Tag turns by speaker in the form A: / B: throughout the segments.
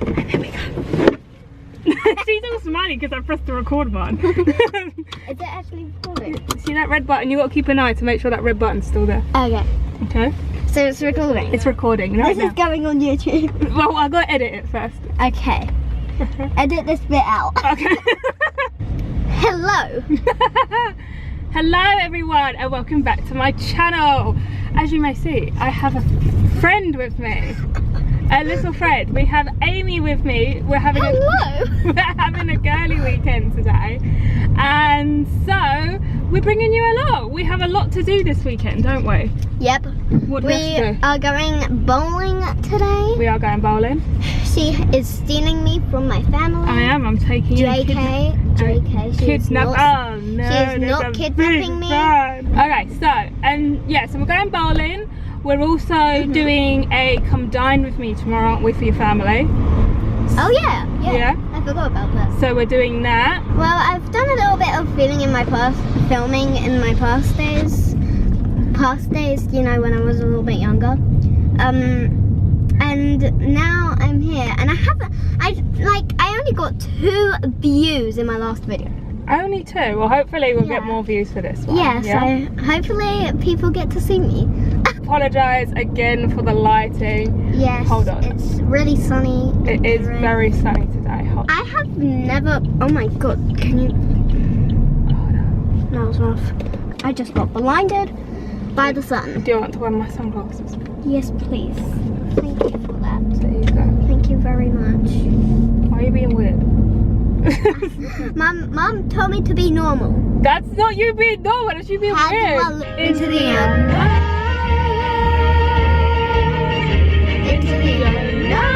A: And there we go. She's all smiling because I pressed the record button.
B: Is it actually recording?
A: See that red button? You got to keep an eye to make sure that red button's still there.
B: Okay.
A: Okay.
B: So it's recording?
A: It's recording right
B: This
A: now.
B: is going on YouTube.
A: Well, I got to edit it first.
B: Okay. Edit this bit out.
A: Okay.
B: Hello.
A: Hello everyone and welcome back to my channel. As you may see, I have a friend with me. A little friend. We have Aimee with me. We're having we're having a girly weekend today. And so we're bringing you along. We have a lot to do this weekend, don't we?
B: Yep.
A: What
B: we are going bowling today.
A: We are going bowling.
B: She is stealing me from my family.
A: I am. I'm taking you.
B: JK.
A: Kidnap. Oh no.
B: She is not kidnapping me.
A: Okay, so we're going bowling. We're also doing a come dine with me tomorrow, aren't we, for your family?
B: Oh yeah. I forgot about that.
A: So we're doing that.
B: Well, I've done a little bit of filming in my past days. Past days, you know, when I was a little bit younger. And now I'm here, and I only got 2 views in my last video.
A: Only 2. Well, hopefully we'll get more views for this one.
B: Yeah, so hopefully people get to see me.
A: Apologise again for the lighting.
B: Yes.
A: Hold on.
B: It's really sunny.
A: It is very sunny today.
B: I have never. Oh my god! Can you?
A: Hold on.
B: That was rough. I just got blinded by the sun.
A: Do you want to wear my sunglasses?
B: Yes, please. Thank you for that.
A: There you go.
B: Thank you very much.
A: Why are you being weird?
B: Mum told me to be normal.
A: That's not you being normal. That's you being weird.
B: Into the unknown. Into the unknown.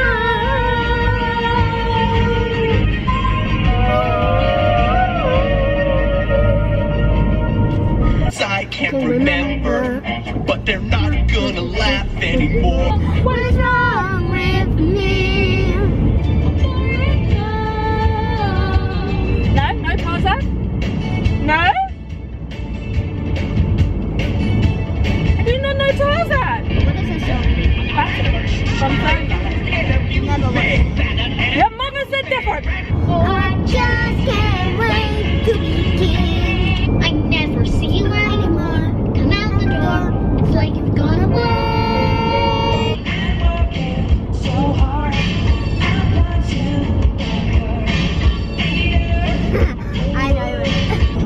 C: I can't remember, but they're not gonna laugh anymore.
B: What is wrong with me?
A: No Tarzan? No? Have you not know Tarzan?
B: What is this song?
A: From Tarzan.
B: Never watched.
A: Your mother said different.
B: I just can't wait to be king. I never see you anymore. Come out the door. It's like you've gone away.
C: I'm working so hard. I want you.
B: I know it.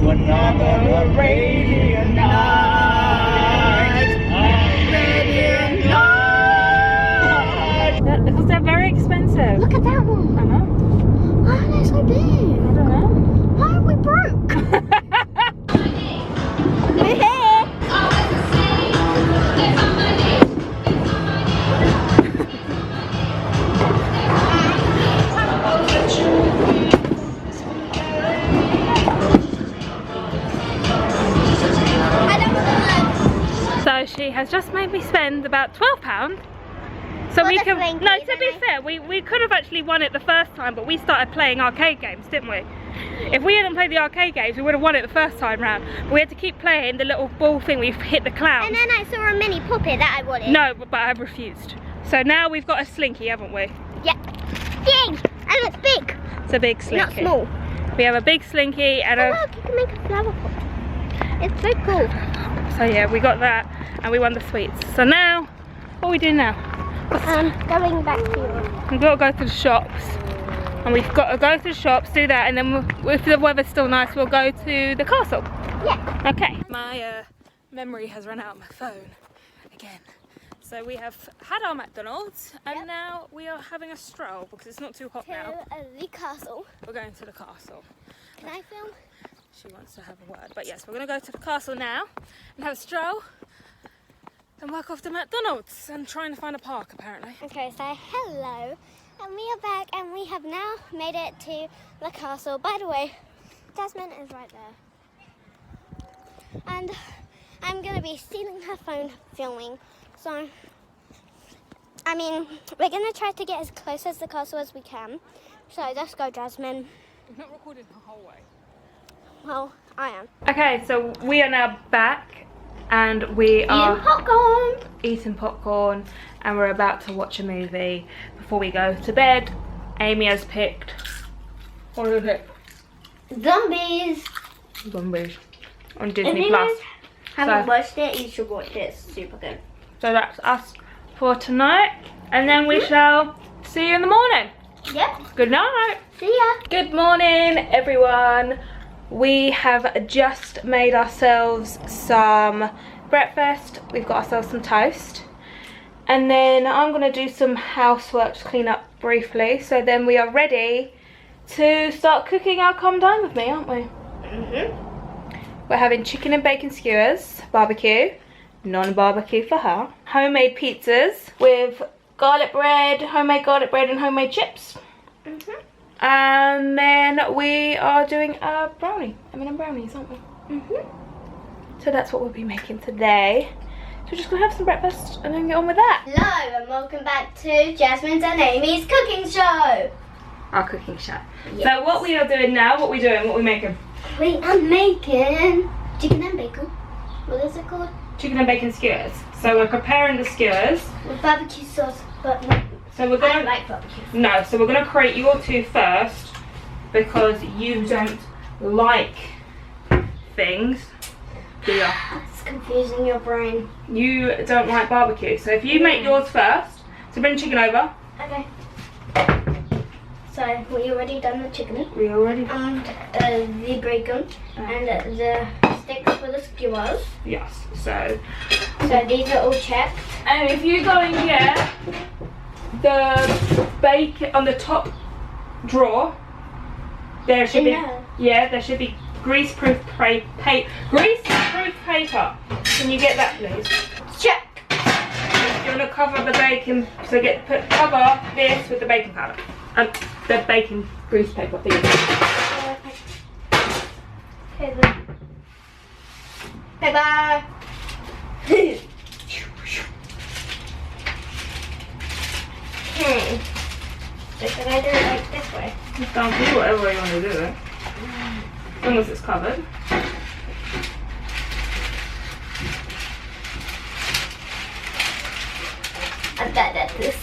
C: Another radiant night. Radiant night.
A: Because they're very expensive.
B: Look at that one.
A: I know.
B: Why are they so big?
A: I don't know.
B: Why are we broke? We're here.
A: So she has just made me spend about £12. So
B: For
A: we
B: the
A: can.
B: Slinky,
A: No, to
B: then
A: be
B: I-
A: fair, we could have actually won it the first time, but we started playing arcade games, didn't we? If we hadn't played the arcade games, we would have won it the first time round. But we had to keep playing the little ball thing. We've hit the clown.
B: And then I saw a mini puppet that I wanted.
A: No, but I've refused. So now we've got a slinky, haven't we?
B: Yeah. Big. And it's big.
A: It's a big slinky.
B: Not small.
A: We have a big slinky and
B: Oh,
A: a.
B: look, you can make a flower pot. It's so cool.
A: So yeah, we got that and we won the sweets. So now, what are we doing now?
B: Going back to you.
A: We've got to go to the shops. And we've got to go to the shops, do that, and then if the weather's still nice, we'll go to the castle.
B: Yeah.
A: Okay. My memory has run out of my phone again. So we have had our McDonald's, and now we are having a stroll because it's not too hot now.
B: The castle.
A: We're going to the castle.
B: Can I film?
A: She wants to have a word. But yes, we're going to go to the castle now and have a stroll and walk off to McDonald's and trying to find a park apparently.
B: Okay, so hello. And we are back and we have now made it to the castle. By the way, Jasmine is right there. And I'm going to be stealing her phone filming. So, I mean, we're going to try to get as close as the castle as we can. So let's go, Jasmine.
A: We've not recorded the whole way.
B: Well, I am.
A: Okay, so we are now back and we are eating popcorn and we're about to watch a movie before we go to bed Aimee has picked. What is it?
B: Zombies.
A: Zombies on Disney Plus.
B: Haven't watched it, you should watch it, it's super good.
A: So that's us for tonight, and then we shall see you in the morning.
B: Yep.
A: Good night.
B: See ya.
A: Good morning, everyone. We have just made ourselves some breakfast. We've got ourselves some toast, and then I'm gonna do some housework to clean up briefly, so then we are ready to start cooking our Come Dine With Me, aren't we? We're having chicken and bacon skewers, barbecue, non-barbecue for her, homemade pizzas with garlic bread, homemade garlic bread and homemade chips. And then we are doing a brownie, M&M brownies, aren't we? So that's what we'll be making today. So we're just gonna have some breakfast and then get on with that.
B: Hello and welcome back to Jasmine's and Amy's cooking show.
A: Our cooking show.
B: Yes.
A: So what we are doing now, what we making?
B: We are making chicken and bacon. What is it called?
A: Chicken and bacon skewers. So we're preparing the skewers.
B: With barbecue sauce, but no.
A: So we're
B: I
A: gonna
B: don't like barbecue.
A: No, so we're gonna create your two first because you don't like things. Do you?
B: It's confusing your brain.
A: You don't like barbecue. So if you make yours first, so bring the chicken over.
B: Okay. So we already done the chicken
A: We already
B: and the bacon and the sticks for the skewers.
A: Yes. So
B: these are all checked.
A: and if you go and get the bacon on the top drawer, there should be there should be grease-proof paper. Grease-proof paper. Can you get that, please?
B: Check.
A: You want to cover the bacon, so cover this with the baking powder. The bacon grease paper thing.
B: Okay then. Bye-bye. Okay. So should I do it like this way?
A: You can do whatever you want to do it. As long as it's covered.
B: I'm bad at this.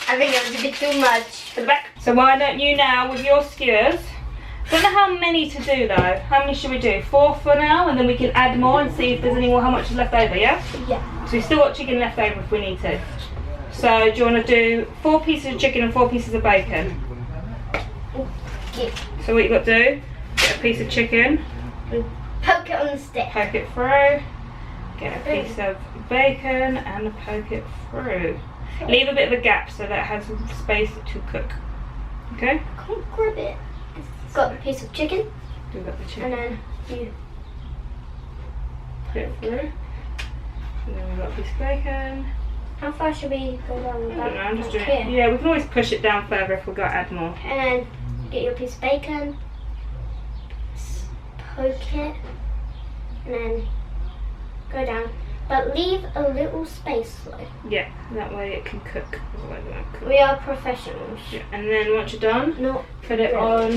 B: I think it was a bit too much.
A: For the back. So why don't you now, with your skewers, don't know how many to do though. How many should we do? 4 for now, and then we can add more and see if there's any more, how much is left over, yeah?
B: Yeah.
A: So we've still got chicken left over if we need to. So do you want to do 4 pieces of chicken and 4 pieces of bacon?
B: Yeah.
A: So what you got to do, get a piece of chicken,
B: Poke it on the stick.
A: poke it through, get a piece of bacon and poke it through. Leave a bit of a gap so that it has some space to cook. Okay?
B: I can't grab it. Got a piece of chicken,
A: Do that the
B: and
A: chicken.
B: then you.
A: Put it through. And then we've got a piece of bacon.
B: How far should we go down with
A: I don't know, I'm just
B: that?
A: doing it. Yeah, we can always push it down further if we've got to add more.
B: And then get your piece of bacon, poke it, and then go down. But leave a little space though.
A: Yeah, that way it can cook. Otherwise it won't cook.
B: We are professionals.
A: Yeah, and then once you're done,
B: Not
A: put it
B: really.
A: on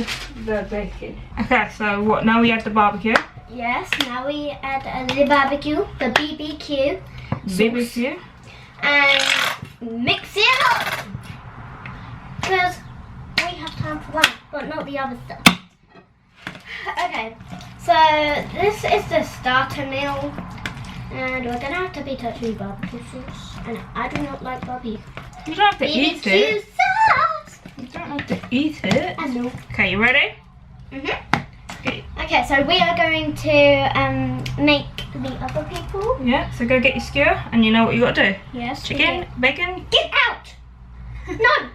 A: the bacon. Okay, so what? Now we add the barbecue.
B: Yes, now we add the barbecue, the BBQ,
A: BBQ.
B: and mix it up. Because we have time for that, but not the other stuff. Okay, so this is the starter meal. And we're gonna have to be touching barbecue sauce. And I do not like barbecue.
A: You don't have to eat it.
B: Sauce!
A: You don't have to eat it.
B: I know.
A: Okay, you ready?
B: Okay. Okay, so we are going to make the other people.
A: Yeah, so go get your skewer and you know what you got to do.
B: Yes.
A: Chicken, bacon.
B: Get out! No!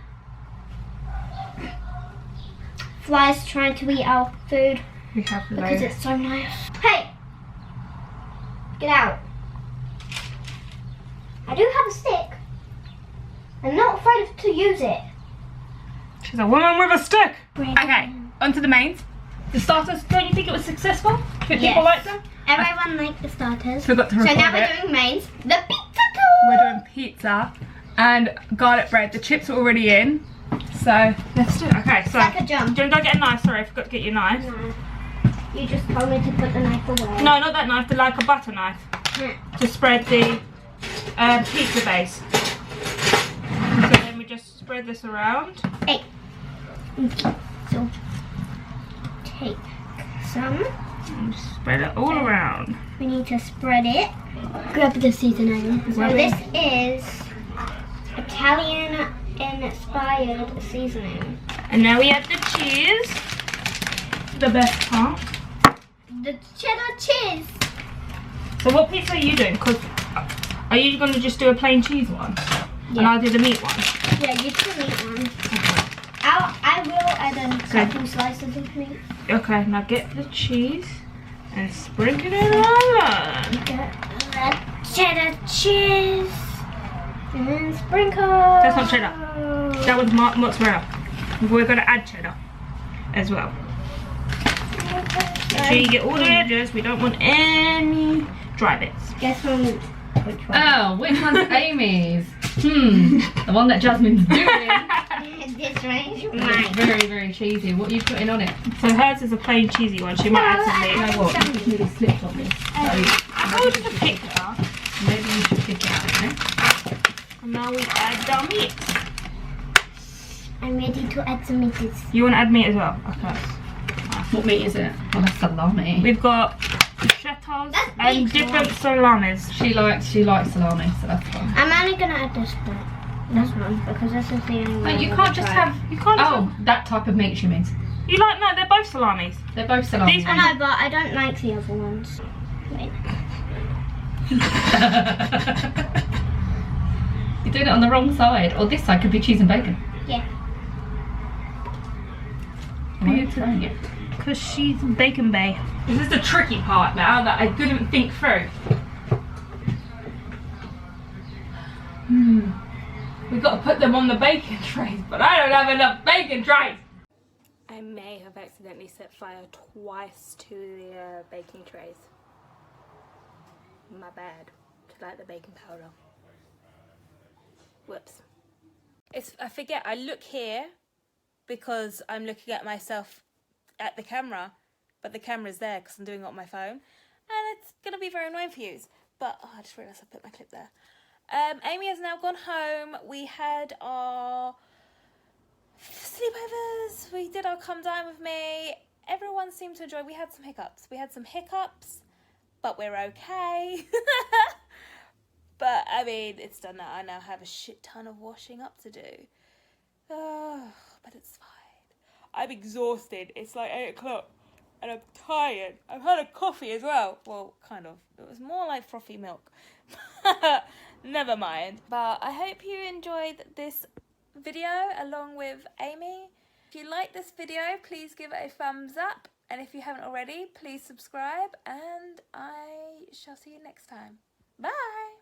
B: Flies trying to eat our food
A: We have
B: because
A: loads.
B: it's so nice. Hey! Get out. I do have a stick. I'm not afraid to use it.
A: She's a woman with a stick.
B: Bring
A: Okay, on to the mains. The starters, don't you think it was successful? Do you think
B: Yes.
A: people liked them?
B: Everyone liked the starters.
A: Forgot to
B: So
A: record
B: now we're
A: it.
B: doing mains. The pizza
A: We're
B: tour.
A: doing pizza and garlic bread. The chips are already in. So let's do it. Okay, so
B: Like a jump.
A: do you want to go get a knife? Sorry, I forgot to get your knife.
B: No. You just told me to put the knife away.
A: No, not that knife, like a butter knife. To spread the pizza base. So then we just spread this around.
B: Hey. Okay, so take some.
A: And just spread it all around.
B: We need to spread it. Grab the seasoning. So this is Italian inspired seasoning.
A: And now we add the cheese. The best part.
B: The cheddar cheese.
A: So what pizza are you doing? Because are you going to just do a plain cheese one?
B: Yeah.
A: And I'll do the meat one?
B: Yeah, you can eat one. I will add a couple slices of meat.
A: Okay, now get the cheese and sprinkle it all on.
B: Get the cheddar cheese. And sprinkle.
A: That's not cheddar. That was mozzarella. We're going to add cheddar as well. Make sure you get all the edges. We don't want any dry bits.
B: Guess which one?
D: Oh, which one's Aimee's? The one that Jasmine's doing.
B: This one's
D: It's
B: mine.
D: very, very cheesy. What are you putting on it?
A: So hers is a plain cheesy one. She might add some meat.
D: You know what? You really slipped on this.
A: I told you to pick her.
D: Maybe you should pick it out, eh?
A: And now we add the meat.
B: I'm ready to add some meat.
A: You want to add meat as well? Okay.
D: What meat is it? Oh, that's salami.
A: We've got bruschettas
B: That's
A: and
B: big
A: different salamis.
D: She likes salami, so that's fine.
B: I'm only gonna add this bit. This one, because this is the only one.
D: But you
B: I'm
D: can't
B: gonna
D: just
B: try.
D: have.
A: You can't.
D: Oh, that type of meat she means.
A: You like no? They're both salamis.
D: They're both salami.
A: These
B: I know, but I don't like the other ones. Wait.
D: You're doing it on the wrong side. Or this side could be cheese and bacon.
B: Yeah.
D: Why are you trying it?
A: Because she's bacon bay. This is the tricky part now that I didn't think through. We've got to put them on the bacon trays, but I don't have enough bacon trays. I may have accidentally set fire twice to the baking trays. My bad. To like the baking powder. Whoops. I forget, I look here because I'm looking at myself at the camera, but the camera's there because I'm doing it on my phone, and it's going to be very annoying for you. But, I just realised I put my clip there. Aimee has now gone home. We had our sleepovers. We did our come dine with me. Everyone seemed to enjoy. We had some hiccups, but we're okay. But, I mean, it's done now. I now have a shit ton of washing up to do. Oh, but it's fine. I'm exhausted. It's like 8 o'clock and I'm tired. I've had a coffee as well. Well, kind of. It was more like frothy milk. Never mind. But I hope you enjoyed this video along with Aimee. If you like this video, please give it a thumbs up. And if you haven't already, please subscribe. And I shall see you next time. Bye.